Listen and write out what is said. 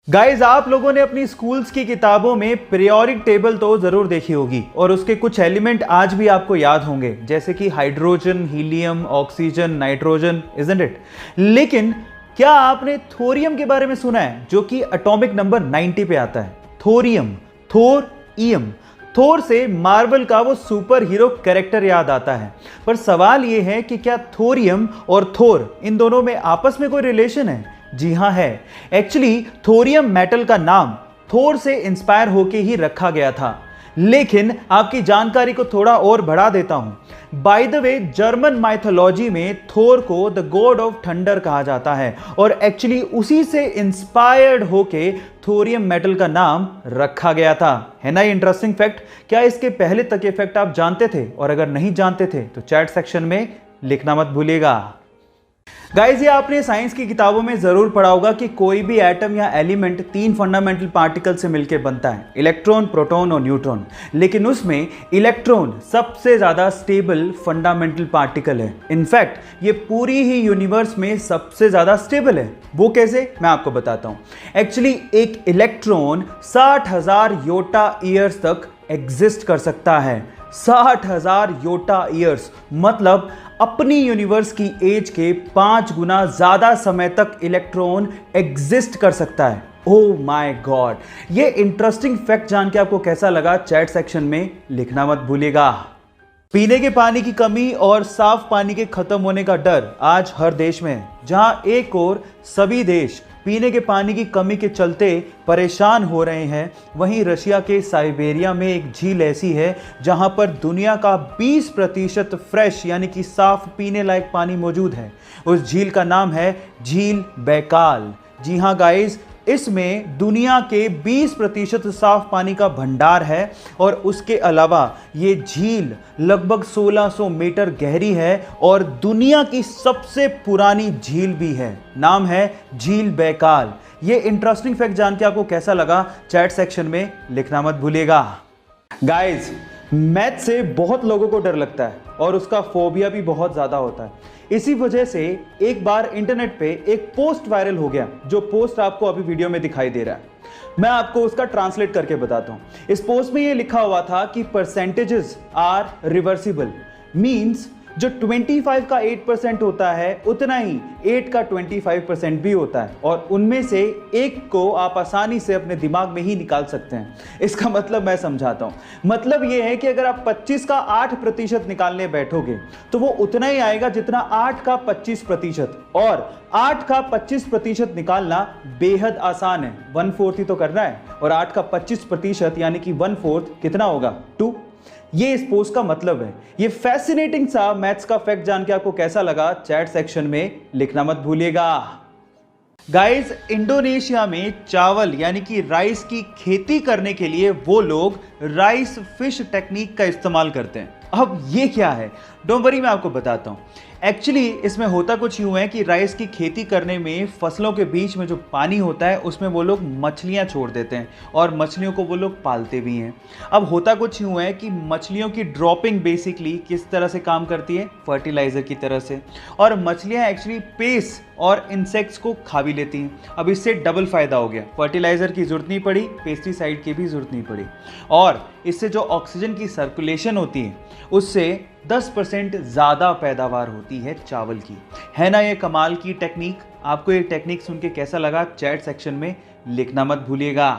Guys, आप लोगों ने अपनी स्कूल्स की किताबों में पीरियोडिक टेबल तो जरूर देखी होगी और उसके कुछ एलिमेंट आज भी आपको याद होंगे, जैसे कि hydrogen, helium, oxygen, nitrogen, isn't it. लेकिन क्या आपने थोरियम के बारे में सुना है, जो कि एटॉमिक नंबर 90 पे आता है? थोरियम, थोर ईयम। थोर से मार्वल का वो सुपर हीरो कैरेक्टर याद आता है, पर सवाल ये है कि क्या थोरियम और थोर इन दोनों में आपस में कोई रिलेशन है? जी हां, है। एक्चुअली थोरियम मेटल का नाम थोर से इंस्पायर होके ही रखा गया था। लेकिन आपकी जानकारी को थोड़ा और बढ़ा देता हूं। By the way, German mythology में थोर को द गॉड ऑफ थंडर कहा जाता है और एक्चुअली उसी से इंस्पायर्ड होके थोरियम मेटल का नाम रखा गया था। है ना ये इंटरेस्टिंग फैक्ट? क्या इसके पहले तक ये फैक्ट आप जानते थे? और अगर नहीं जानते थे तो चैट सेक्शन में लिखना मत भूलिएगा। गाइस, ये आपने साइंस की किताबों में जरूर पढ़ा होगा कि कोई भी एटम या एलिमेंट 3 फंडामेंटल पार्टिकल से मिलकर बनता है, इलेक्ट्रॉन, प्रोटॉन और न्यूट्रॉन। लेकिन उसमें इलेक्ट्रॉन सबसे ज्यादा स्टेबल फंडामेंटल पार्टिकल है। इनफैक्ट ये पूरी ही यूनिवर्स में सबसे ज्यादा स्टेबल है। वो कैसे, मैं आपको बताता हूं। एक्चुअली एक इलेक्ट्रॉन 60,000 योटा ईयर्स तक एग्जिस्ट कर सकता है। 60,000 योटा ईयर्स मतलब अपनी यूनिवर्स की एज के 5 गुना ज्यादा समय तक इलेक्ट्रॉन एग्जिस्ट कर सकता है। Oh my God! ये इंटरेस्टिंग फैक्ट जान के आपको कैसा लगा, चैट सेक्शन में लिखना मत भूलिएगा। पीने के पानी की कमी और साफ पानी के खत्म होने का डर आज हर देश में है। जहां एक और सभी देश पीने के पानी की कमी के चलते परेशान हो रहे हैं, वहीं रशिया के साइबेरिया में एक झील ऐसी है जहां पर दुनिया का 20% फ्रेश यानी कि साफ पीने लायक पानी मौजूद है। उस झील का नाम है झील बैकाल। जी हां गाइस, इसमें दुनिया के 20% साफ पानी का भंडार है और उसके अलावा ये झील लगभग 1600 मीटर गहरी है और दुनिया की सबसे पुरानी झील भी है। नाम है झील बैकाल। ये इंटरेस्टिंग फैक्ट जान के आपको कैसा लगा, चैट सेक्शन में लिखना मत भूलिएगा। गाइस, मैथ से बहुत लोगों को डर लगता है और उसका फोबिया भी बहुत ज्यादा होता है। इसी वजह से एक बार इंटरनेट पे एक पोस्ट वायरल हो गया, जो पोस्ट आपको अभी वीडियो में दिखाई दे रहा है। मैं आपको उसका ट्रांसलेट करके बताता हूं। इस पोस्ट में ये लिखा हुआ था कि परसेंटेजेस आर रिवर्सिबल, मींस जो 25 का 8% होता है, उतना ही 8 का 25% भी होता है और उनमें से एक को आप आसानी से अपने दिमाग में ही निकाल सकते हैं। इसका मतलब मैं समझाता हूं। मतलब यह है कि अगर आप 25 का 8% निकालने बैठोगे तो वो उतना ही आएगा जितना 8 का 25%, और 8 का 25% निकालना बेहद आसान है। 1/4 ही तो करना है और 8 का 25% यानी कि 1/4 कितना होगा? 2। ये इस पोस्ट का मतलब है। ये फैसिनेटिंग सा मैथ्स का फैक्ट जान के आपको कैसा लगा, चैट सेक्शन में लिखना मत भूलिएगा। गाइस, इंडोनेशिया में चावल यानी कि राइस की खेती करने के लिए वो लोग राइस फिश टेक्निक का इस्तेमाल करते हैं। अब ये क्या है, डोंट वरी, मैं आपको बताता हूँ। एक्चुअली इसमें होता कुछ यूं है कि राइस की खेती करने में फसलों के बीच में जो पानी होता है उसमें वो लोग मछलियां छोड़ देते हैं और मछलियों को वो लोग पालते भी हैं। अब होता कुछ यूं है कि मछलियों की ड्रॉपिंग बेसिकली किस तरह से काम करती है, फर्टिलाइजर की तरह से, और मछलियां एक्चुअली पेस्ट और इंसेक्ट्स को खा भी लेती हैं। अब इससे डबल फायदा हो गया, फर्टिलाइजर की जरूरत नहीं पड़ी, पेस्टिसाइड की भी जरूरत नहीं पड़ी, और इससे जो ऑक्सीजन की सर्कुलेशन होती है उससे 10% ज़्यादा पैदावार होती है चावल की। है ना ये कमाल की टेक्निक? आपको ये टेक्निक सुन के कैसा लगा, चैट सेक्शन में लिखना मत भूलिएगा।